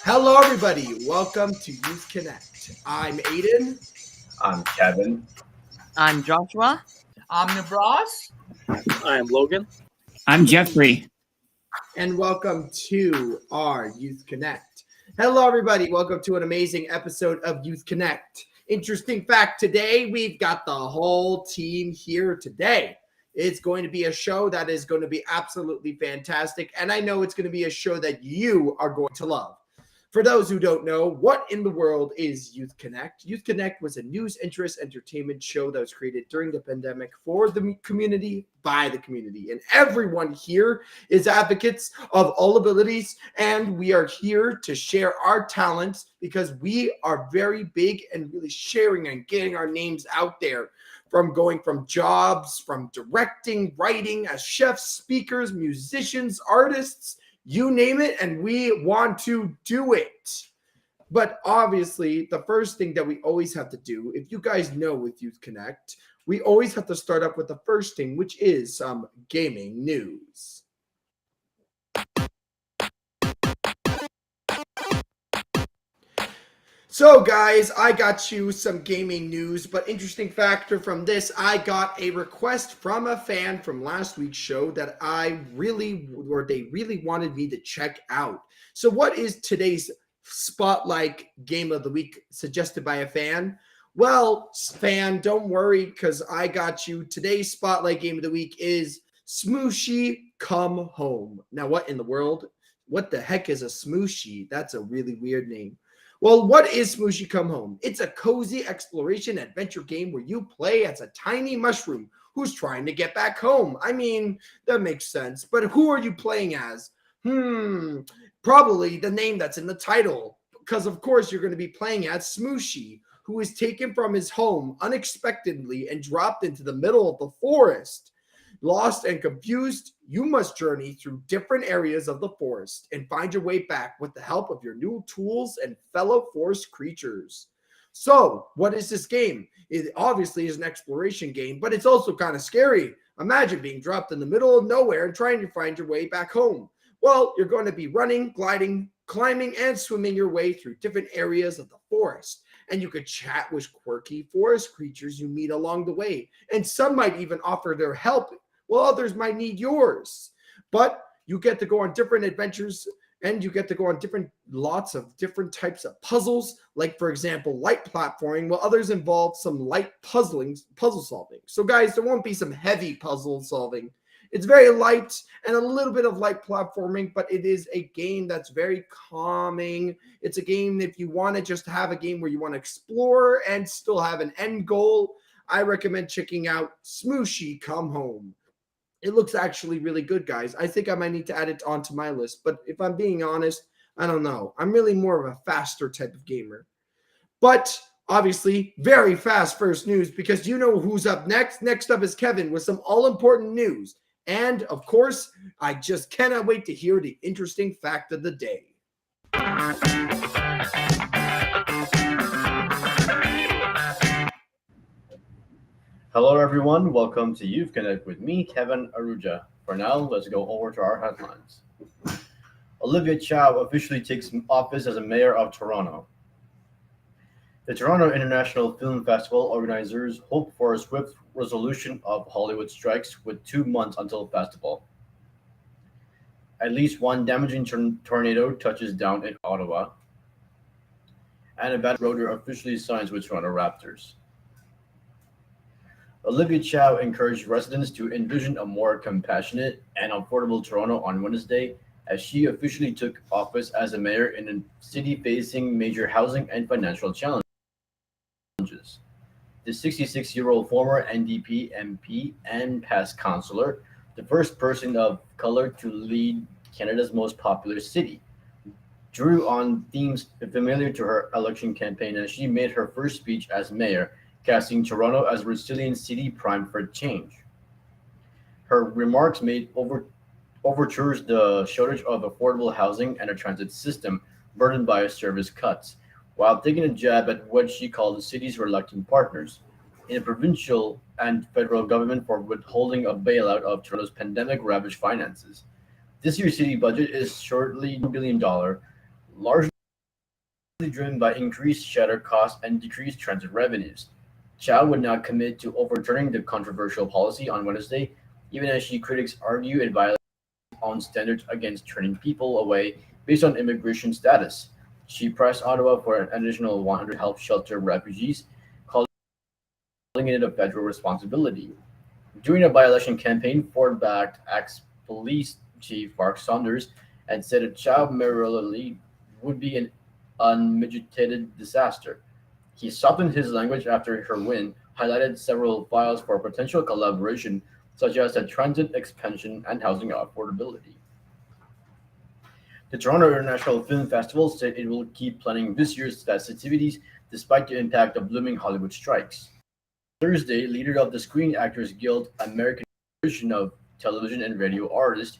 Hello, everybody. Welcome to Youth Connect. I'm Aiden, I'm Kevin. I'm Joshua. I'm Nibras. I am Logan. I'm Jeffrey. and welcome to our Youth Connect. Hello, everybody. Welcome to an amazing episode of Youth Connect. Interesting fact today, we've got the whole team here today. It's going to be a show that is going to be absolutely fantastic, and I know it's going to be a show that you are going to love. For those who don't know, what in the world is Youth Connect? Youth Connect was a news, interest, entertainment show that was created during the pandemic for the community, by the community. And everyone here is advocates of all abilities, and we are here to share our talents because we are very big and really sharing and getting our names out there. From going from jobs, from directing, writing, as chefs, speakers, musicians, artists, you name it, and we want to do it. But obviously, the first thing that we always have to do, if you guys know with Youth Connect, we always have to start up with the first thing, which is some gaming news. So guys, I got you some gaming news, but interesting factor from this, I got a request from a fan from last week's show that they really wanted me to check out. So what is today's Spotlight Game of the Week suggested by a fan? Well, fan, don't worry because I got you. Today's Spotlight Game of the Week is Smooshy Come Home. Now, what in the world? What the heck is a Smooshy? That's a really weird name. Well, what is Smooshy Come Home? It's a cozy exploration adventure game where you play as a tiny mushroom who's trying to get back home. I mean, that makes sense. But who are you playing as? Probably the name that's in the title. Because, of course, you're going to be playing as Smooshy, who is taken from his home unexpectedly and dropped into the middle of the forest. Lost and confused, you must journey through different areas of the forest and find your way back with the help of your new tools and fellow forest creatures. So, what is this game? It obviously is an exploration game, but it's also kind of scary. Imagine being dropped in the middle of nowhere and trying to find your way back home. Well, you're going to be running, gliding, climbing, and swimming your way through different areas of the forest. And you could chat with quirky forest creatures you meet along the way. And some might even offer their help, while others might need yours. But you get to go on different adventures, and you get to go on lots of different types of puzzles, like, for example, light platforming, while others involve some light puzzle solving. So, guys, there won't be some heavy puzzle solving. It's very light and a little bit of light platforming, but it is a game that's very calming. It's a game, if you want to just have a game where you want to explore and still have an end goal, I recommend checking out Smooshy Come Home. It looks actually really good, guys. I think I might need to add it onto my list, but if I'm being honest, I don't know. I'm really more of a faster type of gamer. But obviously, very fast first news because you know who's up next. Next up is Kevin with some all-important news. And, of course, I just cannot wait to hear the interesting fact of the day. Hello, everyone. Welcome to Youth Connect with me, Kevin Aruja. For now, let's go over to our headlines. Olivia Chow officially takes office as a mayor of Toronto. The Toronto International Film Festival organizers hope for a swift resolution of Hollywood strikes with 2 months until festival. At least one damaging tornado touches down in Ottawa. And Evander Roeder officially signs with Toronto Raptors. Olivia Chow encouraged residents to envision a more compassionate and affordable Toronto on Wednesday as she officially took office as a mayor in a city facing major housing and financial challenges. The 66-year-old former NDP MP and past councillor, the first person of color to lead Canada's most popular city, drew on themes familiar to her election campaign as she made her first speech as mayor, casting Toronto as a resilient city primed for change. Her remarks made overtures the shortage of affordable housing and a transit system burdened by service cuts, while taking a jab at what she called the city's reluctant partners in the provincial and federal government for withholding a bailout of Toronto's pandemic-ravaged finances. This year's city budget is shortly $1 billion, largely driven by increased shelter costs and decreased transit revenues. Chow would not commit to overturning the controversial policy on Wednesday, even as she critics argue it violates own standards against turning people away based on immigration status. She pressed Ottawa for an additional 100 help shelter refugees, calling it a federal responsibility. During a by-election campaign, Ford-backed ex-police chief Mark Saunders had said a child mayoralty would be an unmitigated disaster. He softened his language after her win, highlighted several files for potential collaboration, such as the transit expansion and housing affordability. The Toronto International Film Festival said it will keep planning this year's festivities despite the impact of looming Hollywood strikes. Thursday, leader of the Screen Actors Guild American Association of Television and Radio Artists,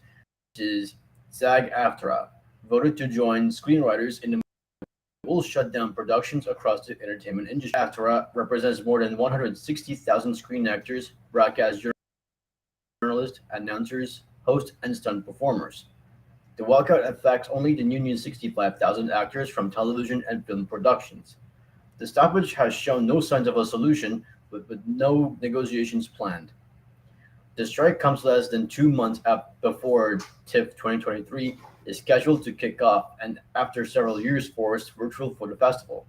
is SAG-AFTRA, voted to join screenwriters in the will shut down productions across the entertainment industry. AFTRA represents more than 160,000 screen actors, broadcast journalists, announcers, hosts, and stunt performers. The walkout affects only the union 65,000 actors from television and film productions. The stoppage has shown no signs of a solution, with no negotiations planned. The strike comes less than 2 months before TIFF 2023 is scheduled to kick off, and after several years forced virtual for the festival.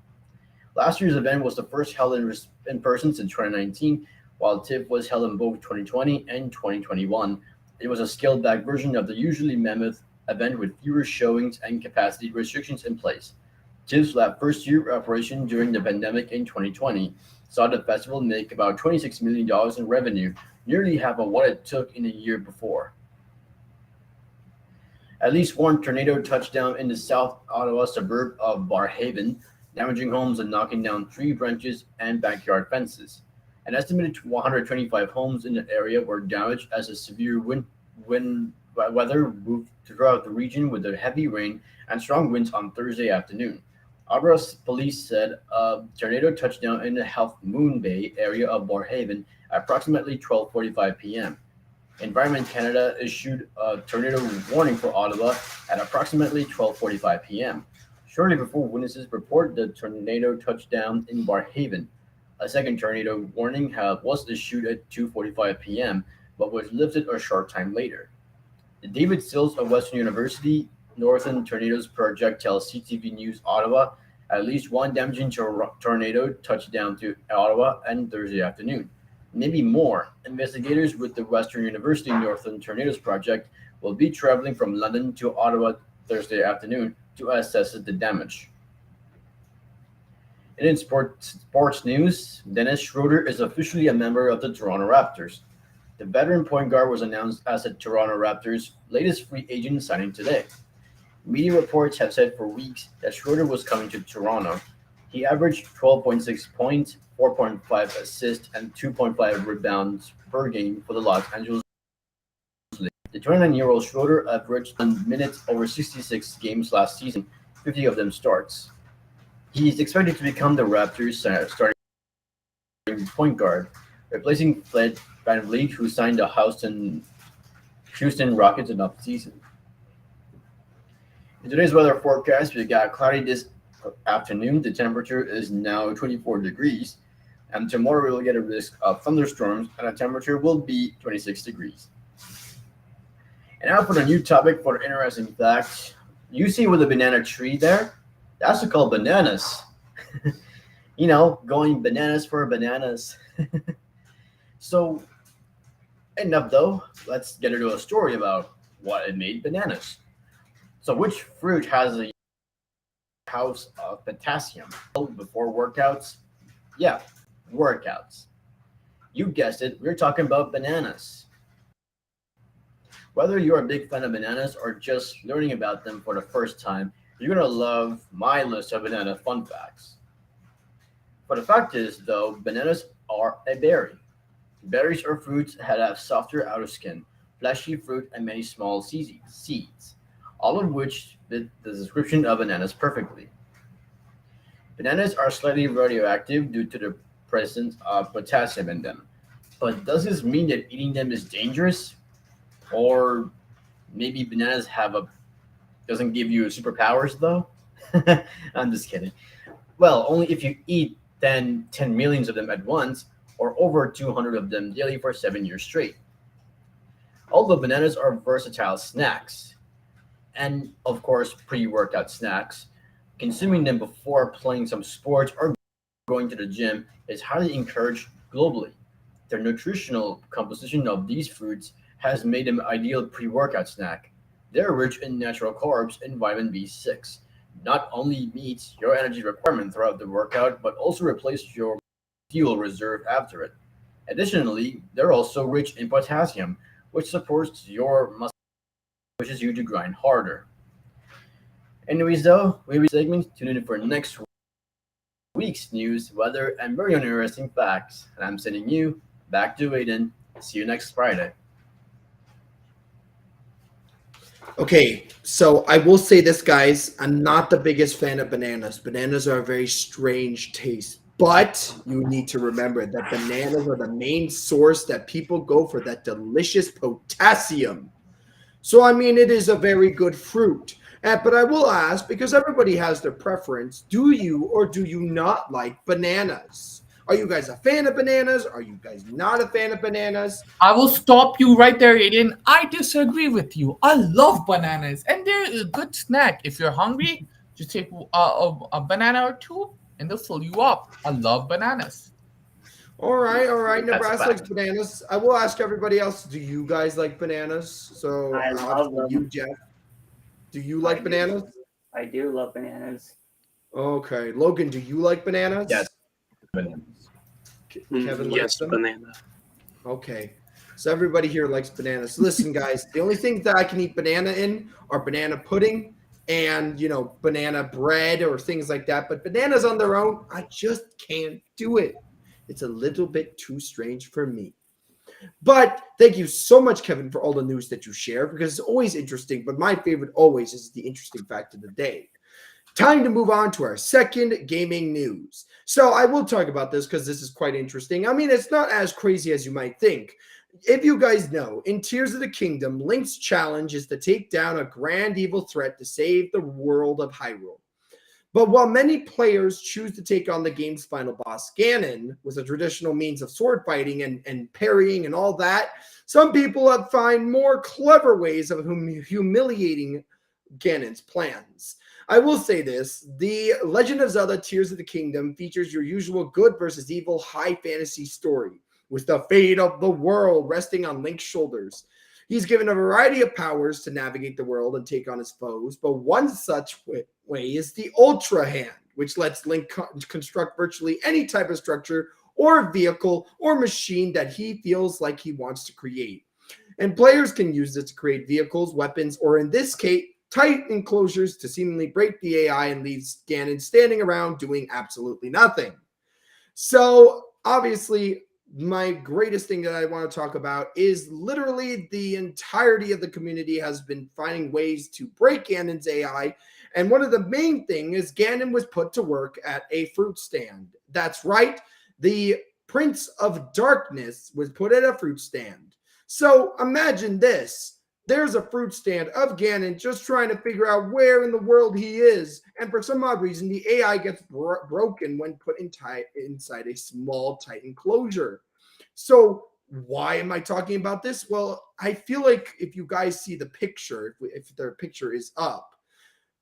Last year's event was the first held in person since 2019, while TIFF was held in both 2020 and 2021. It was a scaled-back version of the usually mammoth event with fewer showings and capacity restrictions in place. TIFF's first year operation during the pandemic in 2020 saw the festival make about $26 million in revenue, nearly half of what it took in a year before. At least one tornado touched down in the South Ottawa suburb of Barrhaven, damaging homes and knocking down tree branches and backyard fences. An estimated 125 homes in the area were damaged as a severe weather moved throughout the region with the heavy rain and strong winds on Thursday afternoon. Ottawa police said a tornado touched down in the Half Moon Bay area of Barrhaven at approximately 12:45 p.m. Environment Canada issued a tornado warning for Ottawa at approximately 12:45 p.m. Shortly before witnesses reported the tornado touchdown in Barrhaven. A second tornado warning was issued at 2:45 p.m., but was lifted a short time later. The David Sills of Western University Northern Tornadoes Project tells CTV News Ottawa at least one damaging tornado touched down to Ottawa on Thursday afternoon. Maybe more. Investigators with the Western University Northern Tornadoes Project will be traveling from London to Ottawa Thursday afternoon to assess the damage. And in sports news, Dennis Schroeder is officially a member of the Toronto Raptors. The veteran point guard was announced as a Toronto Raptors' latest free agent signing today. Media reports have said for weeks that Schroeder was coming to Toronto. He averaged 12.6 points, 4.5 assists, and 2.5 rebounds per game for the Los Angeles Lakers. The 29-year-old Schroeder averaged minutes over 66 games last season, 50 of them starts. He is expected to become the Raptors' starting point guard, replacing Fred VanVleet, who signed the Houston Rockets in off-season. In today's weather forecast, we got cloudy this afternoon. The temperature is now 24 degrees. And tomorrow we will get a risk of thunderstorms, and the temperature will be 26 degrees. And now for the new topic for interesting fact. You see with the banana tree there? That's called bananas. Going bananas for bananas. So, enough though. Let's get into a story about what it made bananas. So, which fruit has a house of potassium? Before workouts? Yeah, workouts. You guessed it, we're talking about bananas. Whether you're a big fan of bananas or just learning about them for the first time, you're going to love my list of banana fun facts. But the fact is, though, bananas are a berry. Berries are fruits that have softer outer skin, fleshy fruit, and many small seeds, all of which fit the description of bananas perfectly. Bananas are slightly radioactive due to the presence of potassium in them. But does this mean that eating them is dangerous? Or maybe bananas doesn't give you superpowers though? I'm just kidding. Well, only if you eat then 10 millions of them at once, or over 200 of them daily for 7 years straight. Although bananas are versatile snacks, and of course pre-workout snacks, consuming them before playing some sports or going to the gym is highly encouraged globally. The nutritional composition of these fruits has made them ideal pre-workout snack. They're rich in natural carbs and vitamin B6. Not only meets your energy requirement throughout the workout, but also replaces your fuel reserve after it. Additionally, they're also rich in potassium, which supports your muscle, pushes you to grind harder. Anyways, though, we reach segment. Tune in for next week's news, weather, and very interesting facts. And I'm sending you back to Aiden. See you next Friday. Okay, so I will say this, guys. I'm not the biggest fan of bananas. Bananas are a very strange taste. But you need to remember that bananas are the main source that people go for that delicious potassium. So, I mean, it is a very good fruit. But I will ask, because everybody has their preference, do you or do you not like bananas? Are you guys a fan of bananas? Are you guys not a fan of bananas? I will stop you right there, Aiden. I disagree with you. I love bananas, and they're a good snack. If you're hungry, just take a banana or two, and they'll fill you up. I love bananas. All right. That's a Nebraska likes fact. bananas. I will ask everybody else, do you guys like bananas? So, I love them. you, Jeff, do you I like do. bananas? I do love bananas. Okay. Logan, do you like bananas? Yes. Bananas. Kevin likes Yes, them? banana. Okay. So everybody here likes bananas. Listen, guys, the only things that I can eat banana in are banana pudding and, banana bread or things like that. But bananas on their own, I just can't do it. It's a little bit too strange for me. But thank you so much, Kevin, for all the news that you share, because it's always interesting. But my favorite always is the interesting fact of the day. Time to move on to our second gaming news. So I will talk about this because this is quite interesting. I mean, it's not as crazy as you might think. If you guys know, in Tears of the Kingdom, Link's challenge is to take down a grand evil threat to save the world of Hyrule. But while many players choose to take on the game's final boss, Ganon, with a traditional means of sword fighting and parrying and all that, some people have found more clever ways of humiliating Ganon's plans. I will say this, the Legend of Zelda Tears of the Kingdom features your usual good versus evil high fantasy story, with the fate of the world resting on Link's shoulders. He's given a variety of powers to navigate the world and take on his foes, but one such way is the Ultra Hand, which lets Link construct virtually any type of structure or vehicle or machine that he feels like he wants to create. And players can use it to create vehicles, weapons, or in this case, tight enclosures to seemingly break the AI and leave Ganon standing around doing absolutely nothing. So, obviously, my greatest thing that I want to talk about is literally the entirety of the community has been finding ways to break Ganon's AI. And one of the main things is Ganon was put to work at a fruit stand. That's right. The Prince of Darkness was put at a fruit stand. So imagine this. There's a fruit stand of Ganon just trying to figure out where in the world he is. And for some odd reason, the AI gets broken when put inside a small, tight enclosure. So why am I talking about this? Well, I feel like if you guys see the picture, if their picture is up,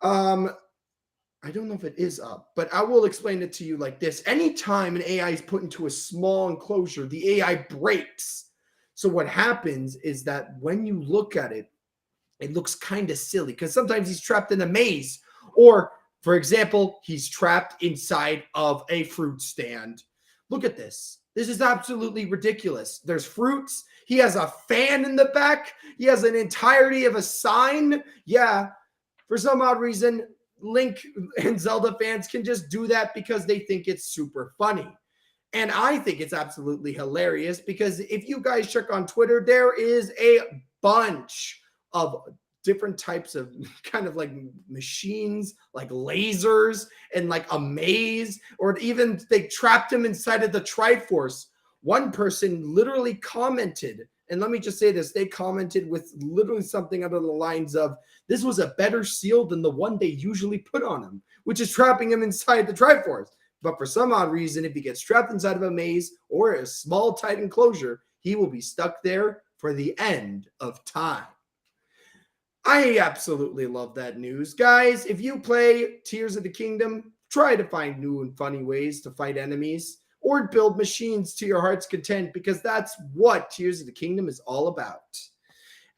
I don't know if it is up, but I will explain it to you like this. Anytime an AI is put into a small enclosure, the AI breaks. So what happens is that when you look at it, it looks kind of silly because sometimes he's trapped in a maze, or for example, he's trapped inside of a fruit stand. Look at this. This is absolutely ridiculous. There's fruits. He has a fan in the back. He has an entirety of a sign. Yeah, for some odd reason, Link and Zelda fans can just do that because they think it's super funny. And I think it's absolutely hilarious because if you guys check on Twitter, there is a bunch of different types of kind of like machines, like lasers and like a maze, or even they trapped him inside of the Triforce. One person literally commented And let me just say this, they commented with literally something under the lines of, this was a better seal than the one they usually put on him, which is trapping him inside the Triforce. But for some odd reason, if he gets trapped inside of a maze or a small tight enclosure, he will be stuck there for the end of time. I absolutely love that news. Guys, if you play Tears of the Kingdom, try to find new and funny ways to fight enemies or build machines to your heart's content, because that's what Tears of the Kingdom is all about.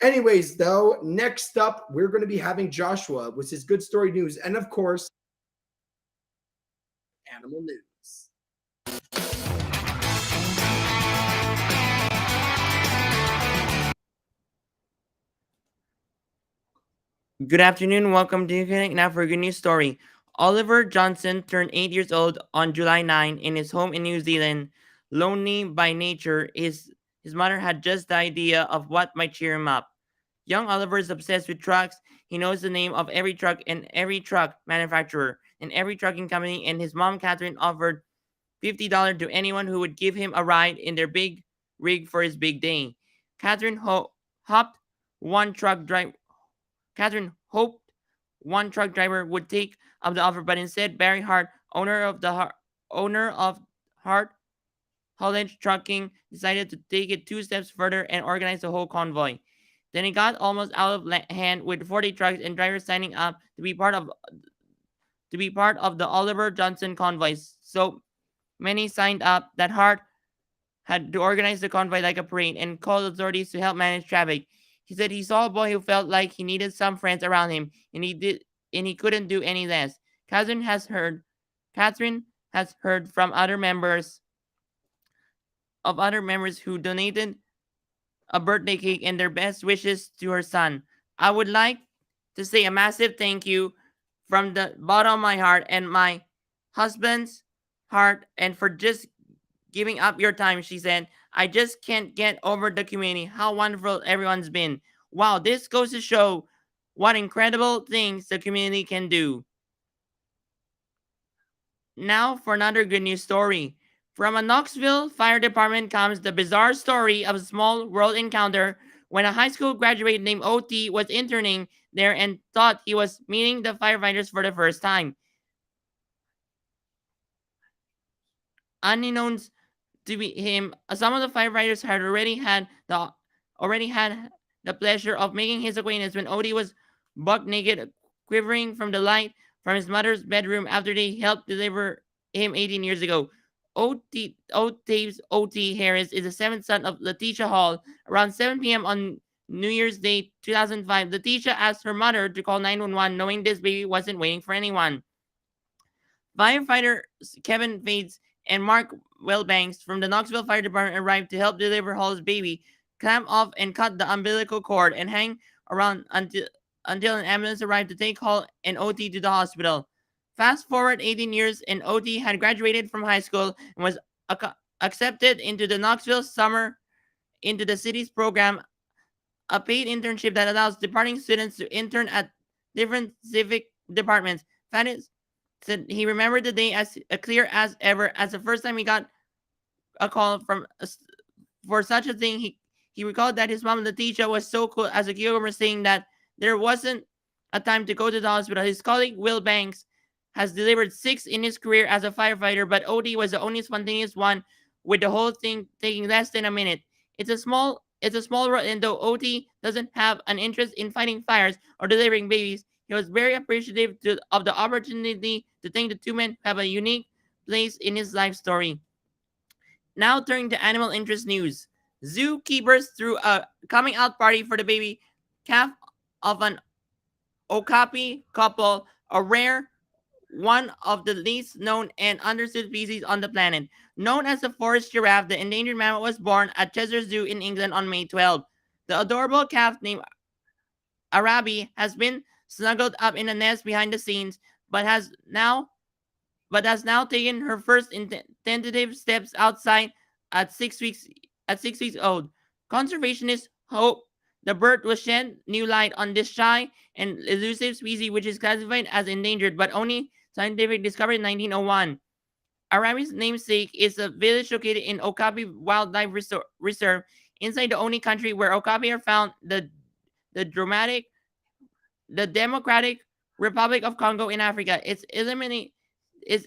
Anyways, though, next up, we're going to be having Joshua with his good story news and, of course, animal news. Good afternoon. Welcome to Connect Now for a good news story. Oliver Johnson turned 8 years old on July 9 in his home in New Zealand. Lonely by nature, his mother had just the idea of what might cheer him up. Young Oliver is obsessed with trucks. He knows the name of every truck and every truck manufacturer and every trucking company, and his mom, Catherine, offered $50 to anyone who would give him a ride in their big rig for his big day. Catherine hopped one truck drive. Catherine hoped one truck driver would take up the offer, but instead Barry Hart, owner of Hart Haulage Trucking, decided to take it 2 steps further and organize the whole convoy. Then it got almost out of hand, with 40 trucks and drivers signing up to be part of the Oliver Johnson convoys. So many signed up that Hart had to organize the convoy like a parade and called authorities to help manage traffic. He said he saw a boy who felt like he needed some friends around him, and he couldn't do any less. Catherine has heard from other members who donated a birthday cake and their best wishes to her son. I would like to say a massive thank you from the bottom of my heart and my husband's heart, and for just giving up your time, she said. I just can't get over the community, how wonderful everyone's been. Wow, this goes to show what incredible things the community can do. Now for another good news story. From a Knoxville fire department comes the bizarre story of a small world encounter when a high school graduate named OT was interning there and thought he was meeting the firefighters for the first time. Unbeknownst to him, some of the firefighters had already had the pleasure of making his acquaintance when Odie was buck naked, quivering from the light from his mother's bedroom after they helped deliver him 18 years ago. OT Harris is the seventh son of Letitia Hall. Around 7 p.m. on New Year's Day 2005, Letitia asked her mother to call 911, knowing this baby wasn't waiting for anyone. Firefighters Kevin Fades and Mark Wellbanks from the Knoxville Fire Department arrived to help deliver Hall's baby, clamp off and cut the umbilical cord, and hang around until an ambulance arrived to take Hall and OT to the hospital. Fast forward 18 years, and OT had graduated from high school and was accepted into the Knoxville into the city's program, a paid internship that allows departing students to intern at different civic departments. Fadis said he remembered the day as clear as ever, as the first time he got a call for such a thing. He recalled that his mom, Letitia, was so cool as a cucumber, saying that there wasn't a time to go to the hospital. His colleague, Will Banks, has delivered 6 in his career as a firefighter, but OD was the only spontaneous one, with the whole thing taking less than a minute. It's a small role, and though OT doesn't have an interest in fighting fires or delivering babies, he was very appreciative of the opportunity to thank the two men who have a unique place in his life story. Now turning to animal interest news. Zookeepers threw a coming out party for the baby calf of an okapi couple, a rare one of the least known and understood species on the planet. Known as the forest giraffe, the endangered mammal was born at Chester Zoo in England on May 12. The adorable calf named Arabi has been snuggled up in a nest behind the scenes, but has now taken her first tentative steps outside at 6 weeks old. Conservationists hope the bird will shed new light on this shy and elusive species, which is classified as endangered, but only scientific discovery in 1901. Arabi's namesake is a village located in Okapi Wildlife Reserve inside the only country where okapi are found, the dramatic the Democratic Republic of Congo in Africa. It's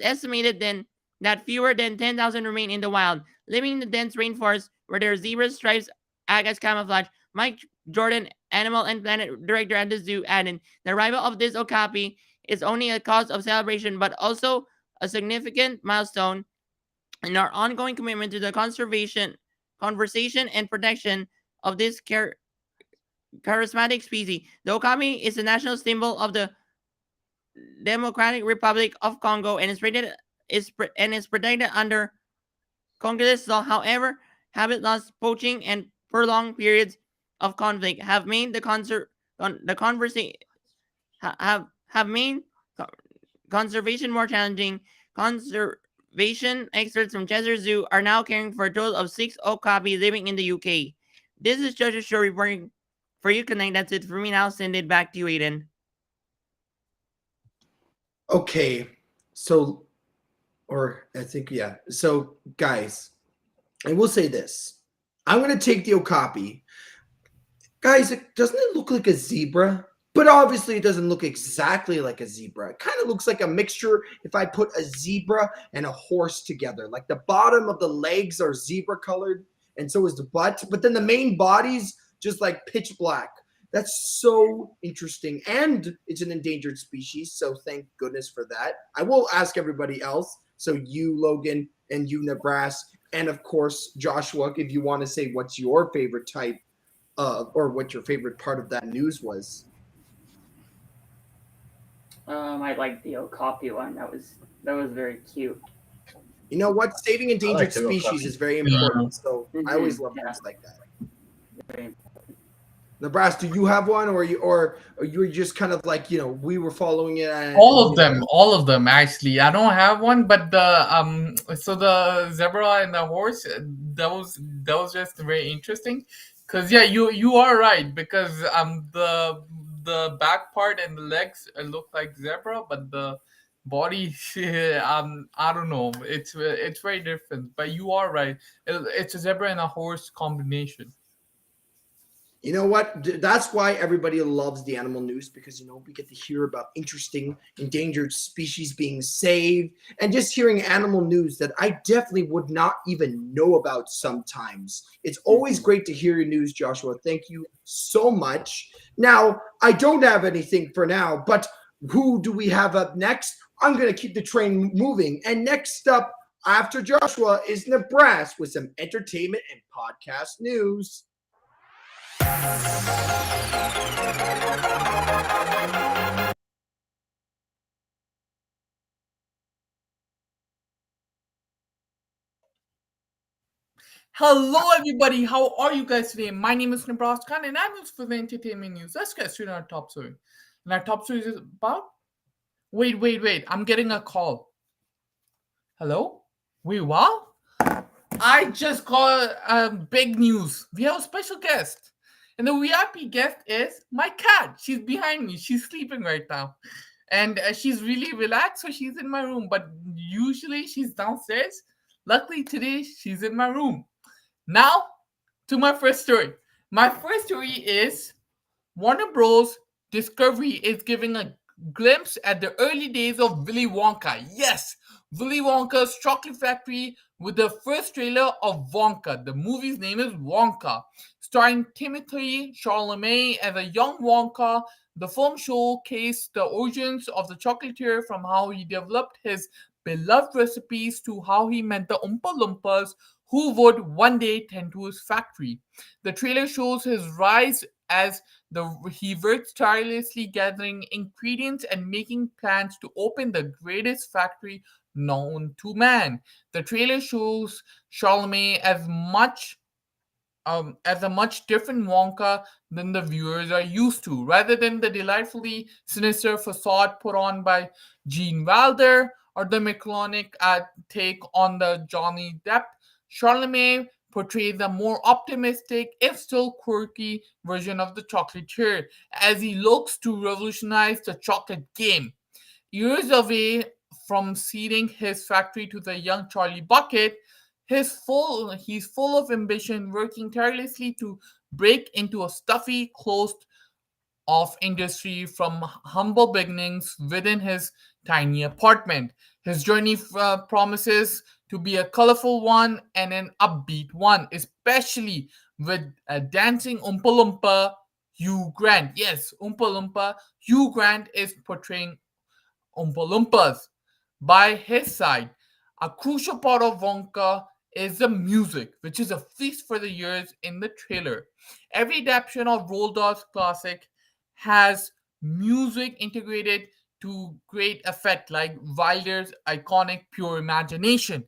estimated then that fewer than 10,000 remain in the wild, living in the dense rainforest where their zebra stripes act as camouflage. Mike Jordan, Animal and Planet Director at the zoo, added, the arrival of this okapi is only a cause of celebration, but also a significant milestone in our ongoing commitment to the conservation, and protection of this charismatic species. The okapi is the national symbol of the Democratic Republic of Congo and is protected under Congolese law. However, habit loss, poaching, and prolonged periods of conflict have made have made conservation more challenging. Conservation experts from Chester Zoo are now caring for a total of 6 okapi living in the UK. This is Judge Shore reporting for you, Connect. That's it for me now. Send it back to you, Aiden. Okay, so, So, guys, I will say this. I'm going to take the okapi. Guys, doesn't it look like a zebra? But obviously, it doesn't look exactly like a zebra. It kind of looks like a mixture if I put a zebra and a horse together. Like the bottom of the legs are zebra colored, and so is the butt. But then the main body's just like pitch black. That's so interesting. And it's an endangered species, so thank goodness for that. I will ask everybody else. So you, Logan, and you, Nibras, and of course, Joshua, if you want to say what's your favorite type or what your favorite part of that news was. I like the okapi one. That was very cute. You know what? Saving endangered the okapi. species is very important. So I always love Yeah. things like that. Very important. Nibras, do you have one, or you were just kind of like, we were following it? And, All of them actually. I don't have one, but so the zebra and the horse, that was just very interesting. Cause yeah, you are right, because the back part and the legs look like zebra, but the body I don't know. It's very different. But you are right. It's a zebra and a horse combination. You know what? That's why everybody loves the animal news, because we get to hear about interesting endangered species being saved, and just hearing animal news that I definitely would not even know about sometimes. It's always great to hear your news, Joshua. Thank you so much. Now, I don't have anything for now, but who do we have up next? I'm going to keep the train moving. And next up after Joshua is Nibras with some entertainment and podcast news. Hello, everybody. How are you guys today? My name is Nibras Khan, and I'm for the entertainment news. Let's get straight on our top story. And our top story is about. Wait. I'm getting a call. Hello? Wait, what? I just got big news. We have a special guest. And the VIP guest is my cat. She's behind me. She's sleeping right now. And she's really relaxed, so she's in my room. But usually she's downstairs. Luckily today she's in my room. Now to my first story. My first story is Warner Bros. Discovery is giving a glimpse at the early days of Willy Wonka. Yes, Willy Wonka's Chocolate Factory, with the first trailer of Wonka. The movie's name is Wonka. Starring Timothée Chalamet as a young Wonka, the film showcased the origins of the chocolatier, from how he developed his beloved recipes to how he met the Oompa Loompas who would one day tend to his factory. The trailer shows his rise as he works tirelessly gathering ingredients and making plans to open the greatest factory known to man. The trailer shows Chalamet as a much different Wonka than the viewers are used to. Rather than the delightfully sinister facade put on by Gene Wilder or the Mechanic take on the Johnny Depp, Chalamet portrays a more optimistic, if still quirky, version of the chocolatier as he looks to revolutionize the chocolate game. Years away from ceding his factory to the young Charlie Bucket, He's full of ambition, working tirelessly to break into a stuffy, closed off industry from humble beginnings within his tiny apartment. His journey promises to be a colorful one and an upbeat one, especially with a dancing Oompa Loompa Hugh Grant. Yes, Oompa Loompa Hugh Grant is portraying Oompa Loompas. By his side, a crucial part of Wonka is the music, which is a feast for the ears in the trailer. Every adaptation of Roald Dahl's classic has music integrated to great effect, like Wilder's iconic Pure Imagination.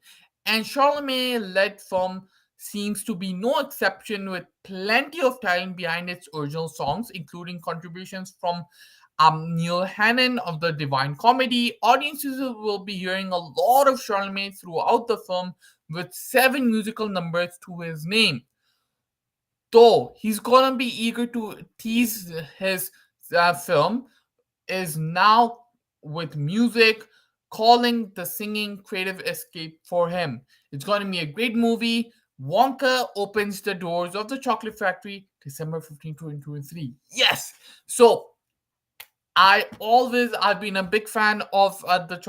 And Charlemagne led film seems to be no exception, with plenty of talent behind its original songs, including contributions from Neil Hannon of the Divine Comedy. Audiences will be hearing a lot of Charlemagne throughout the film, with 7 musical numbers to his name. Though he's gonna be eager to tease his film is now with music calling the singing creative escape for him. It's going to be a great movie. Wonka opens the doors of the Chocolate Factory December 15, 2023. Yes. So I've been a big fan of the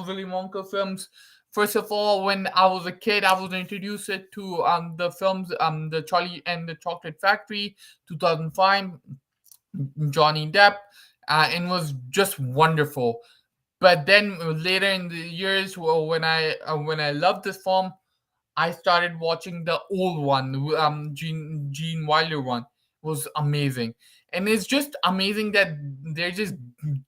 Willy Wonka films. First of all, when I was a kid, I was introduced to the films, the Charlie and the Chocolate Factory, 2005, Johnny Depp, and was just wonderful. But then later in the years, when I loved this film, I started watching the old one, Gene Wilder one. It was amazing, and it's just amazing that they're just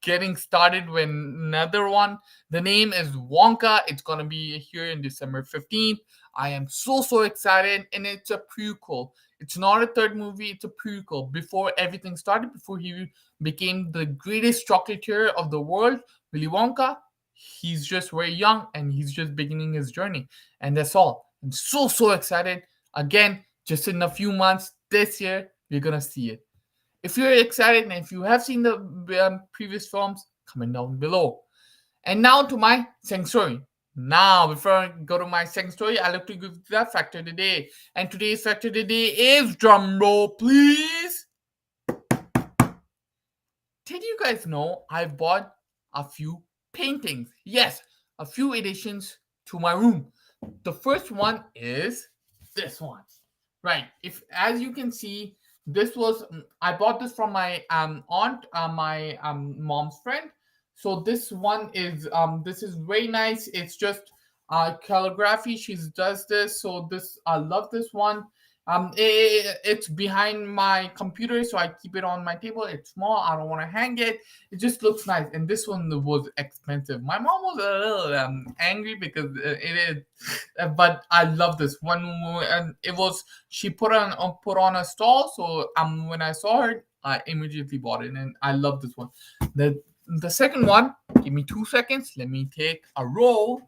getting started with another one. The name is Wonka. It's gonna be here in December 15th. I am so excited, and it's a prequel. It's not a third movie. It's a prequel. Before everything started, before he became the greatest chocolatier of the world, Willy Wonka, he's just very young and he's just beginning his journey, and that's all. I'm so excited. Again, just in a few months this year, we're gonna see it. If you're excited and if you have seen the previous films, comment down below. And now to my second story. Now, before I go to my second story, I like to give that factor of the day. And today's factor of the day is, drum roll, please. Did you guys know I bought a few paintings? Yes, a few additions to my room. The first one is this one. Right. If, as you can see, this was I bought this from my aunt, my mom's friend. So this one is this is very nice. It's just calligraphy. She does this. So this I love this one. It's behind my computer, so I keep it on my table. It's small. I don't want to hang it. It just looks nice. And this one was expensive. My mom was a little angry because it is, but I love this one. And it was she put on a stall. So when I saw her, I immediately bought it, and I love this one. The second one. Give me 2 seconds. Let me take a roll.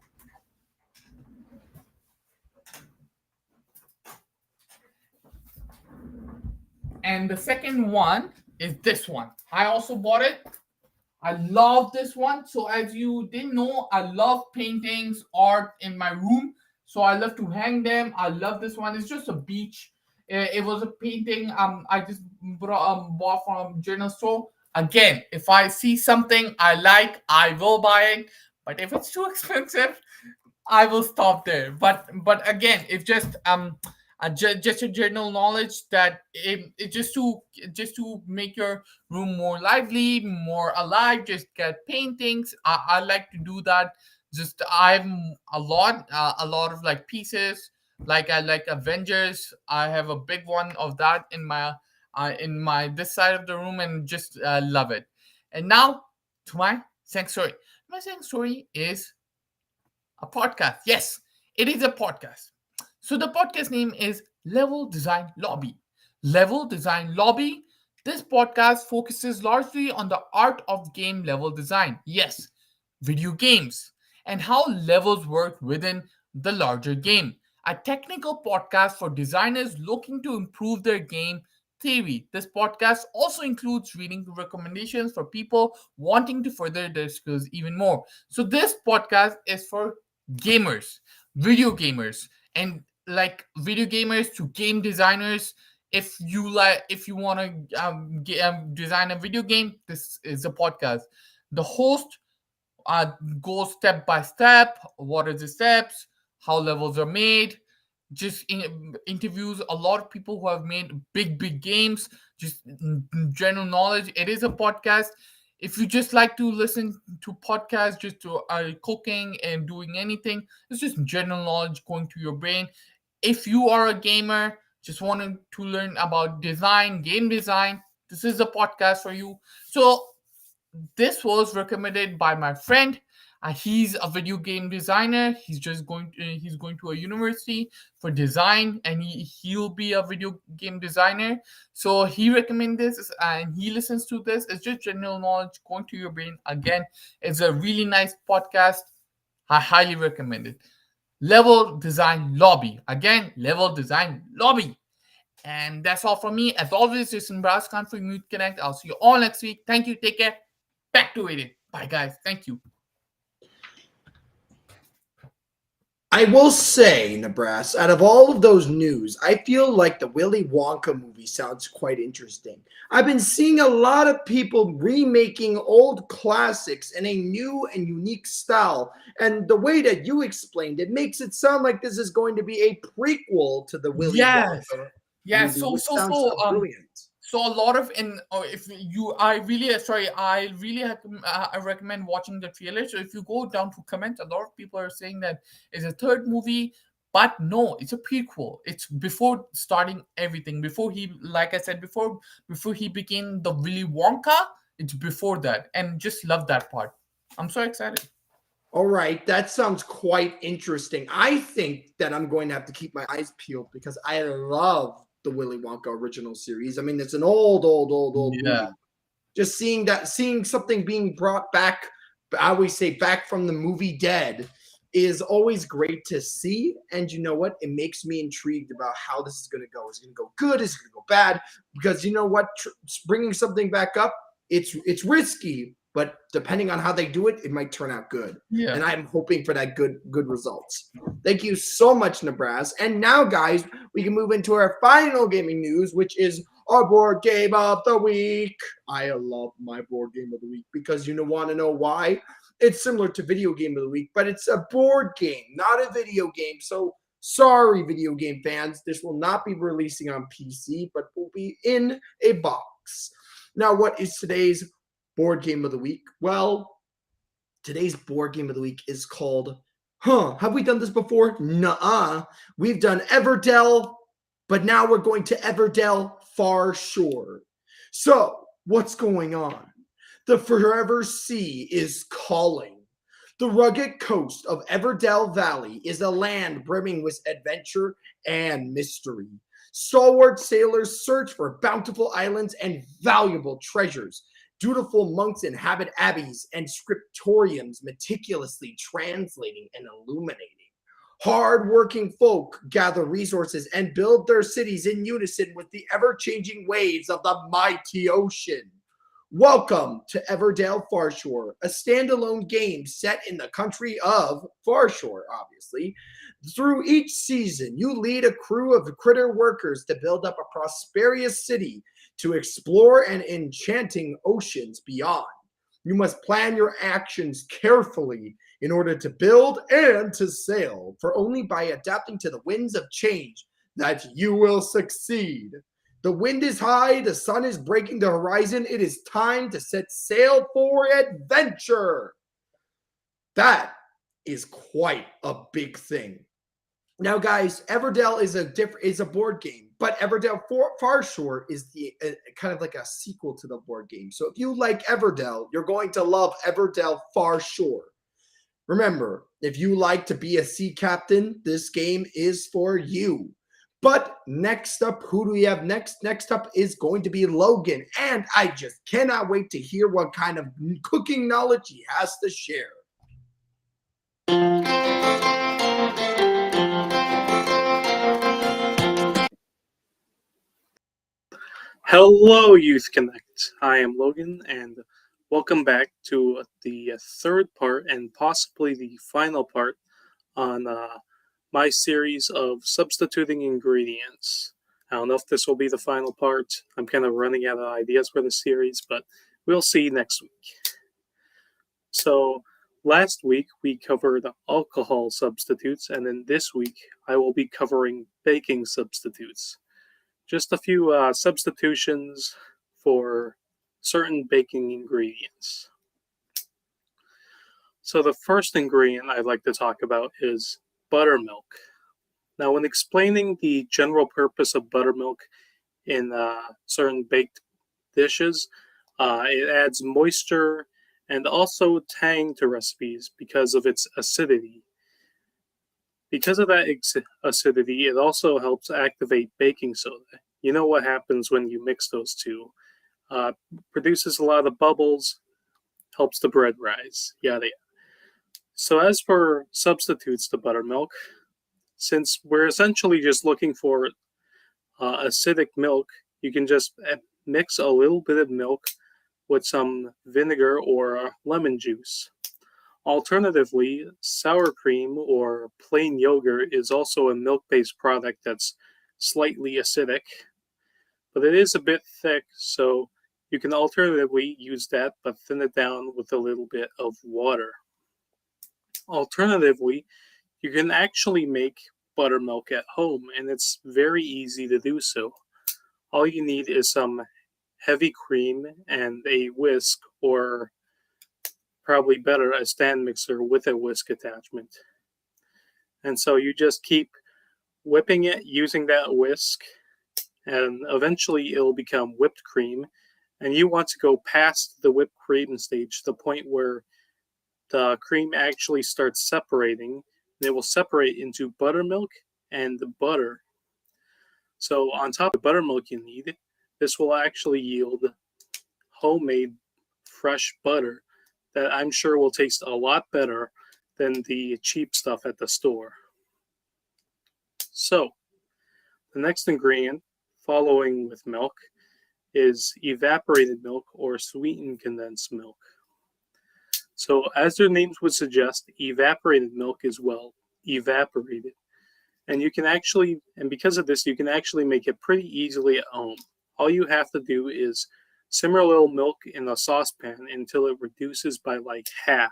And the second one is this one. I also bought it. I love this one. So as you didn't know, I love paintings, art in my room. So I love to hang them. I love this one. It's just a beach. It was a painting I just bought from journal store. Again, if I see something I like, I will buy it. But if it's too expensive, I will stop there. But again, it's just just a general knowledge that it just to make your room more lively, more alive. Just get paintings. I like to do that. Just I'm a lot of like pieces. Like I like Avengers. I have a big one of that in my this side of the room, and just love it. And now to my second story. My second story is a podcast. Yes, it is a podcast. So the podcast name is Level Design Lobby. Level Design Lobby. This podcast focuses largely on the art of game level design. Yes, video games, and how levels work within the larger game. A technical podcast for designers looking to improve their game theory. This podcast also includes reading recommendations for people wanting to further their skills even more. So this podcast is for gamers, video gamers, and like video gamers to game designers. If you want to design a video game, this is a podcast. The host go step by step. What are the steps? How levels are made? Just interviews a lot of people who have made big games. Just general knowledge. It is a podcast. If you just like to listen to podcasts, just to cooking and doing anything, it's just general knowledge going to your brain. If you are a gamer, just wanting to learn about design, game design, this is a podcast for you. So this was recommended by my friend. He's a video game designer. He's going to a university for design, and he'll be a video game designer. So he recommends this, and he listens to this. It's just general knowledge going to your brain. Again, it's a really nice podcast. I highly recommend it. Level Design Lobby. Again, Level Design Lobby. And that's all from me. As always, this is Nibras Khan for Youth Connect. I'll see you all next week. Thank you. Take care. Back to Aiden. Bye, guys. Thank you. I will say, Nibras, out of all of those news, I feel like the Willy Wonka movie sounds quite interesting. I've been seeing a lot of people remaking old classics in a new and unique style. And the way that you explained it makes it sound like this is going to be a prequel to the Willy Wonka Yes. movie, which sounds so brilliant. So a lot of if you, I really I recommend watching the trailer. So if you go down to comments, a lot of people are saying that it's a third movie, but no, it's a prequel. It's before starting everything. Before he, like I said before he became the Willy Wonka, it's before that, and just love that part. I'm so excited. All right, that sounds quite interesting. I think that I'm going to have to keep my eyes peeled because I love the Willy Wonka original series. I mean, it's an old movie. Just seeing something being brought back, I always say back from the movie dead, is always great to see. And you know what? It makes me intrigued about how this is going to go. Is it going to go good? Is it going to go bad? Because you know what? Bringing something back up, it's risky. But depending on how they do it, it might turn out good. Yeah. And I'm hoping for that good results. Thank you so much, Nibras. And now, guys, we can move into our final gaming news, which is our board game of the week. I love my board game of the week because you want to know why? It's similar to video game of the week, but it's a board game, not a video game. So sorry, video game fans. This will not be releasing on PC, but will be in a box. Now, what is today's board game of the week? Well, today's board game of the week is called, have we done this before? Nuh-uh. We've done Everdell, but now we're going to Everdell Far Shore. So, what's going on? The Forever Sea is calling. The rugged coast of Everdell Valley is a land brimming with adventure and mystery. Stalwart sailors search for bountiful islands and valuable treasures. Dutiful monks inhabit abbeys and scriptoriums, meticulously translating and illuminating. Hard-working folk gather resources and build their cities in unison with the ever-changing waves of the mighty ocean. Welcome to Everdell Farshore, a standalone game set in the country of Farshore, obviously. Through each season, you lead a crew of critter workers to build up a prosperous city to explore and enchanting oceans beyond. You must plan your actions carefully in order to build and to sail, for only by adapting to the winds of change that you will succeed. The wind is high, the sun is breaking the horizon. It is time to set sail for adventure. That is quite a big thing. Now, guys, Everdell is a board game, but Everdell Far Shore is the kind of like a sequel to the board game. So if you like Everdell, you're going to love Everdell Far Shore. Remember, if you like to be a sea captain, this game is for you. But next up, who do we have next? Next up is going to be Logan, and I just cannot wait to hear what kind of cooking knowledge he has to share. Hello, Youth Connect. I am Logan, and welcome back to the third part and possibly the final part on my series of substituting ingredients. I don't know if this will be the final part. I'm kind of running out of ideas for the series, but we'll see next week. So, last week we covered alcohol substitutes, and then this week I will be covering baking substitutes. Just a few substitutions for certain baking ingredients. So the first ingredient I'd like to talk about is buttermilk. Now, when explaining the general purpose of buttermilk in certain baked dishes, it adds moisture and also tang to recipes because of its acidity. Because of that acidity, it also helps activate baking soda. You know what happens when you mix those two. Produces a lot of bubbles, helps the bread rise, yada yada. So as for substitutes to buttermilk, since we're essentially just looking for acidic milk, you can just mix a little bit of milk with some vinegar or lemon juice. Alternatively, sour cream or plain yogurt is also a milk-based product that's slightly acidic, but it is a bit thick, so you can alternatively use that but thin it down with a little bit of water. Alternatively, you can actually make buttermilk at home, and it's very easy to do so. All you need is some heavy cream and a whisk, or probably better, a stand mixer with a whisk attachment. And so you just keep whipping it using that whisk, and eventually it'll become whipped cream. And you want to go past the whipped cream stage to the point where the cream actually starts separating. And it will separate into buttermilk and butter. So on top of the buttermilk you need, this will actually yield homemade fresh butter that I'm sure will taste a lot better than the cheap stuff at the store. So, the next ingredient, following with milk, is evaporated milk or sweetened condensed milk. So, as their names would suggest, evaporated milk is, well, evaporated. And you can actually, and because of this, you can actually make it pretty easily at home. All you have to do is simmer a little milk in a saucepan until it reduces by like half.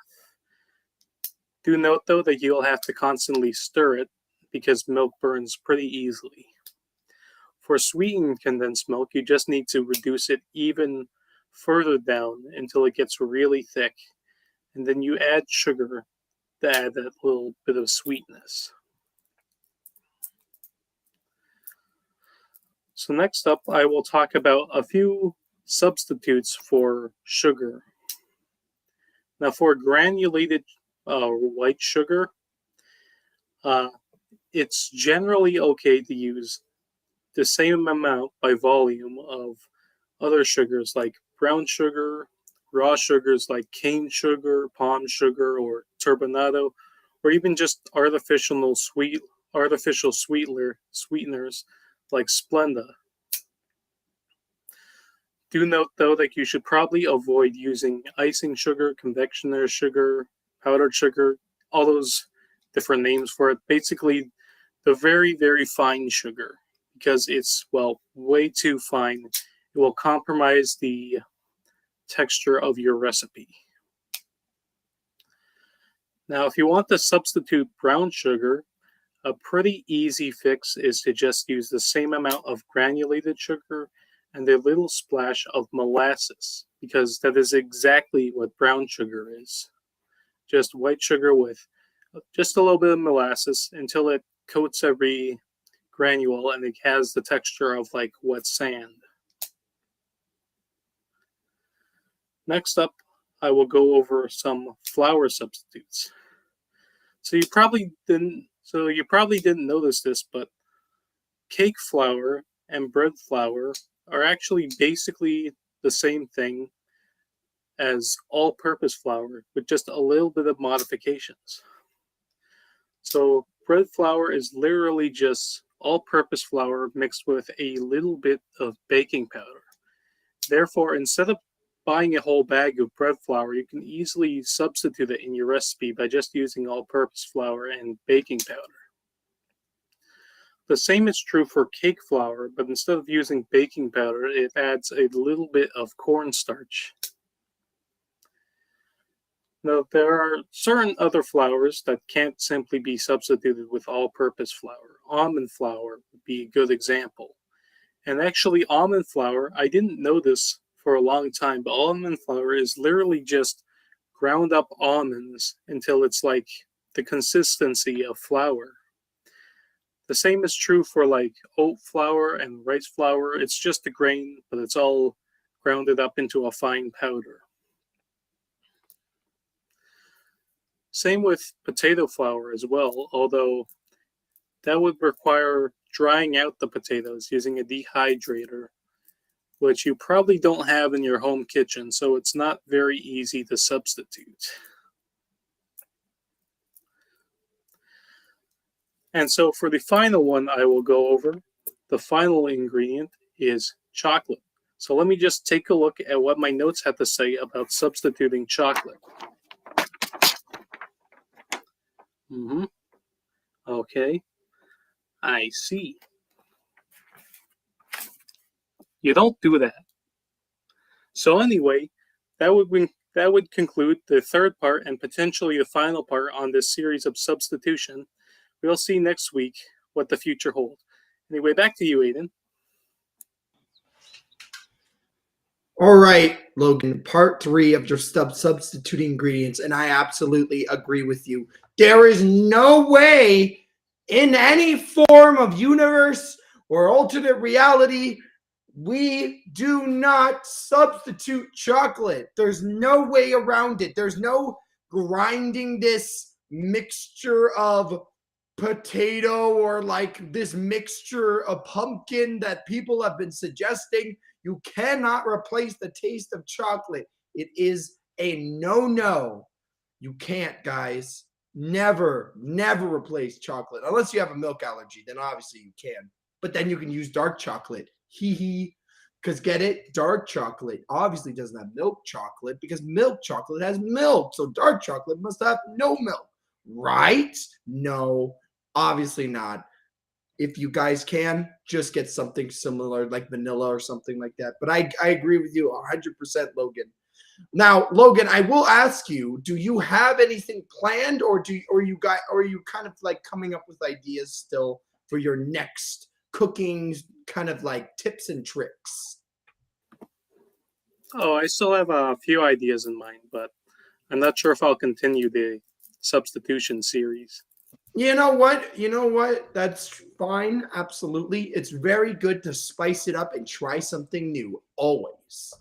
Do note though that you'll have to constantly stir it because milk burns pretty easily. For sweetened condensed milk, you just need to reduce it even further down until it gets really thick. And then you add sugar to add that little bit of sweetness. So next up, I will talk about a few substitutes for sugar. Now for granulated white sugar, it's generally okay to use the same amount by volume of other sugars like brown sugar, raw sugars like cane sugar, palm sugar, or turbinado, or even just artificial sweeteners like Splenda. Do note though that you should probably avoid using icing sugar, confectioner sugar, powdered sugar, all those different names for it. Basically, the very, very fine sugar, because it's, well, way too fine. It will compromise the texture of your recipe. Now, if you want to substitute brown sugar, a pretty easy fix is to just use the same amount of granulated sugar and a little splash of molasses, because that is exactly what brown sugar is. Just white sugar with just a little bit of molasses until it coats every granule and it has the texture of like wet sand. Next up, I will go over some flour substitutes. So you probably didn't notice this, but cake flour and bread flour are actually basically the same thing as all-purpose flour with just a little bit of modifications. So bread flour is literally just all-purpose flour mixed with a little bit of baking powder. Therefore, instead of buying a whole bag of bread flour, you can easily substitute it in your recipe by just using all-purpose flour and baking powder. The same is true for cake flour, but instead of using baking powder, it adds a little bit of cornstarch. Now, there are certain other flours that can't simply be substituted with all-purpose flour. Almond flour would be a good example. And actually, almond flour, I didn't know this for a long time, but almond flour is literally just ground up almonds until it's like the consistency of flour. The same is true for like oat flour and rice flour. It's just a grain, but it's all grounded up into a fine powder. Same with potato flour as well, although that would require drying out the potatoes using a dehydrator, which you probably don't have in your home kitchen, so it's not very easy to substitute. And so for the final one I will go over, the final ingredient is chocolate. So let me just take a look at what my notes have to say about substituting chocolate. Okay, I see. You don't do that. So anyway, that would conclude the third part and potentially the final part on this series of substitution. We'll see next week what the future holds. Anyway, back to you, Aiden. All right, Logan, part 3 of your substituting ingredients, and I absolutely agree with you. There is no way in any form of universe or alternate reality we do not substitute chocolate. There's no way around it. There's no grinding this mixture of potato or like this mixture of pumpkin that people have been suggesting. You cannot replace the taste of chocolate. It is a no-no. You can't, guys. Never replace chocolate. Unless you have a milk allergy, then obviously you can. But then you can use dark chocolate. Because get it? Dark chocolate obviously doesn't have milk chocolate because milk chocolate has milk. So dark chocolate must have no milk. Right? No, obviously not. If you guys can, just get something similar like vanilla or something like that. But I agree with you 100%, Logan. Now, Logan, I will ask you, do you have anything planned or are you kind of like coming up with ideas still for your next cooking kind of like tips and tricks? Oh, I still have a few ideas in mind, but I'm not sure if I'll continue the substitution series. You know what? That's fine. Absolutely. It's very good to spice it up and try something new always.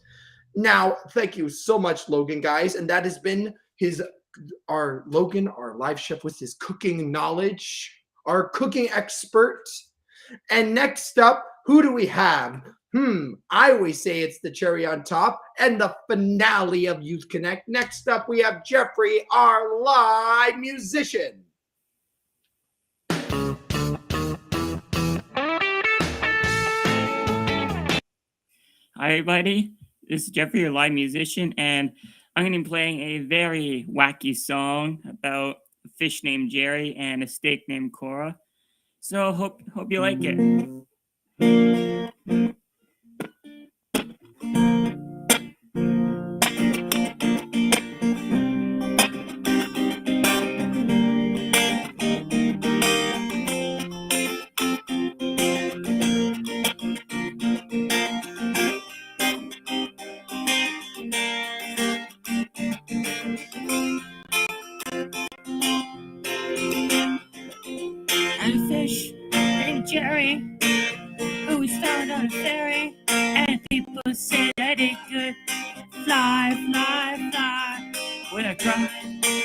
Now, thank you so much, Logan, guys. And that has been our live chef with his cooking knowledge, our cooking expert. And next up, who do we have? I always say it's the cherry on top and the finale of Youth Connect. Next up, we have Jeffrey, our live musician. Hi, everybody. This is Jeffrey, your live musician, and I'm going to be playing a very wacky song about a fish named Jerry and a steak named Cora. So hope you like it. And a fish named Jerry, who was found on a ferry, and people said that it could fly. When I tried,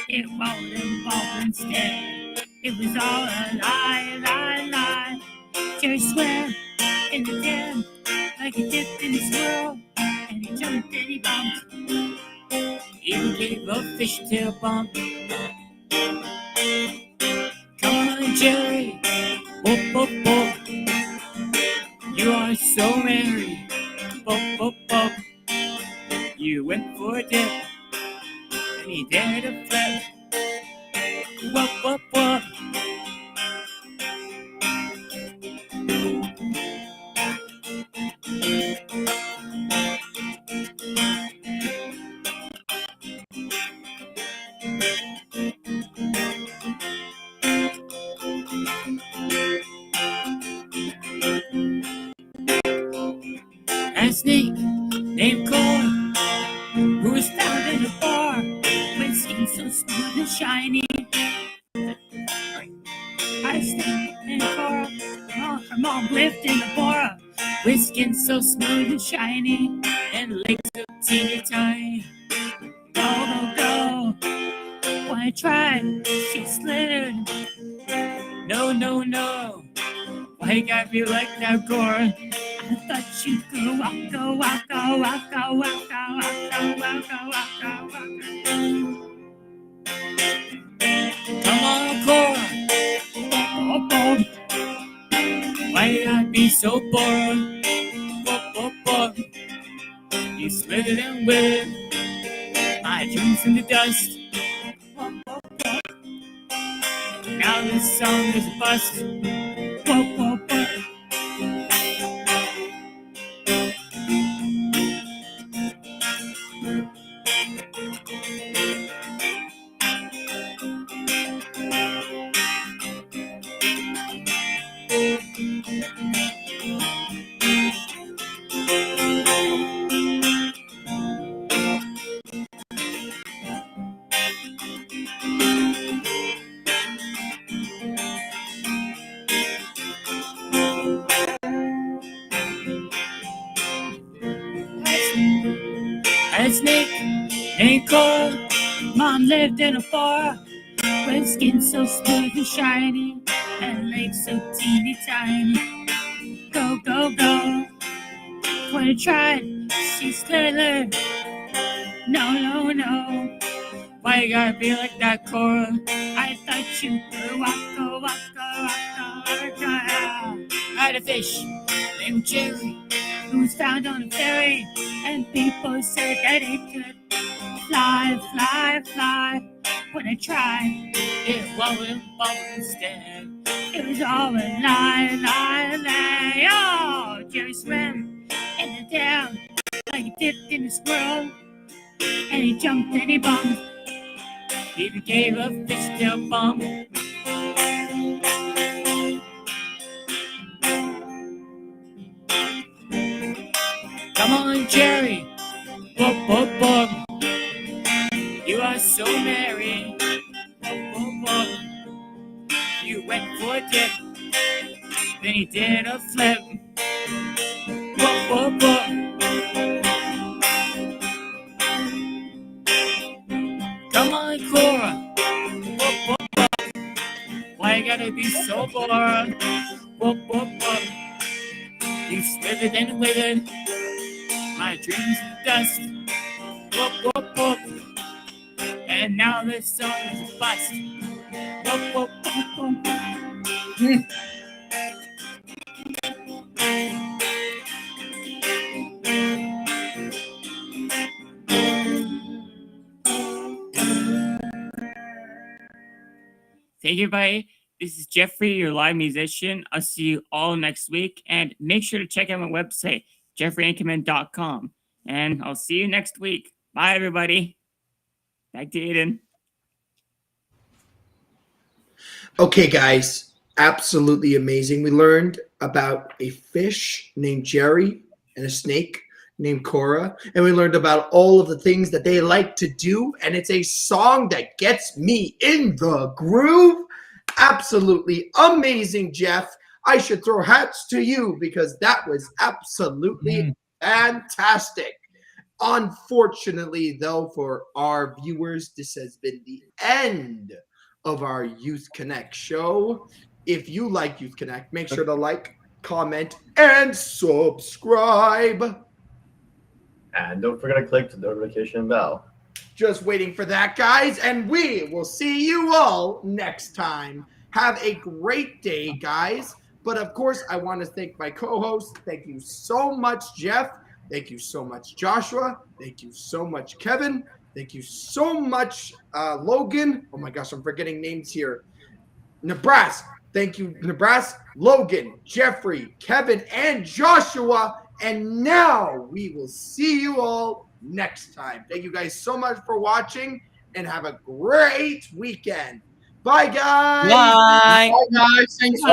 it won't involve instead. It was all a lie. Jerry swam in the dam like he dipped in a swirl, and he jumped and he bumped. Even gave a fishtail bump. Come on, Jerry, whoop, whoop, whoop. You are so merry, whoop, whoop, whoop. You went for a dip, and he dared to flip, whoop, whoop, whoop. Cole, who was found in a bar with skin so smooth and shiny. I stand in Cora, her mom lived in a bar with skin so smooth and shiny and legs so teeny tiny. Go, go, go. When I tried, she slithered. No, no, no. Why you gotta be like that, Cora? I thought you could waka, waka, waka, waka, waka, waka, waka, waka. Come on, Cora. Oh, oh. Why you gotta be so bored? Oh, oh, oh. You slithered and withered my dreams in the dust. Oh, oh, oh. Now this song is a bust. Oh, oh, oh. A snake named Cora. Mom lived in a bar with skin so smooth and shiny and legs so teeny tiny. Go, go, go. When I tried, she slithered. No, no, no. Why you gotta be like that, Cora? I thought you could waka, waka, waka, waka. I had a fish named Jerry who was found on a ferry, and people said that it could fly, fly, fly. When I tried, it wouldn't bubble instead. It was all a lie, lie, lie. Oh, Jerry swam in the dam like he dipped in a swirl, and he jumped and he bumped. He became a fishtail bum. Come on, Jerry. Whoop, whoop, whoop. You are so merry. Whoop, whoop, whoop. You went for a dip, then you did a flip. Whoop, whoop, whoop. Come on, Cora. Whoop, whoop, whoop. Why you gotta be so bored? Whoop, whoop, whoop. You slithered and withered my dreams in dust. Whoop, whoop, whoop. And now this song is a bust. Whoop, whoop, whoop, whoop. Thank you, everybody. This is Jeffrey, your live musician. I'll see you all next week. And make sure to check out my website, jeffreyinkerman.com. And I'll see you next week. Bye, everybody. Back to Aiden. Okay, guys, absolutely amazing. We learned about a fish named Jerry and a snake named Cora, and we learned about all of the things that they like to do, and it's a song that gets me in the groove. Absolutely amazing, Jeff. I should throw hats to you because that was absolutely fantastic. Unfortunately, though, for our viewers, this has been the end of our Youth Connect show. If you like Youth Connect, make sure to like, comment, and subscribe. And don't forget to click the notification bell. Just waiting for that, guys, and we will see you all next time. Have a great day, guys. But of course, I want to thank my co-host. Thank you so much, Jeff. Thank you so much, Joshua. Thank you so much, Kevin. Thank you so much, Logan. Oh my gosh, I'm forgetting names here. Nibras. Thank you, Nibras, Logan, Jeffrey, Kevin, and Joshua. And now we will see you all next time. Thank you guys so much for watching and have a great weekend. Bye, guys. Bye. Bye, guys. Thanks.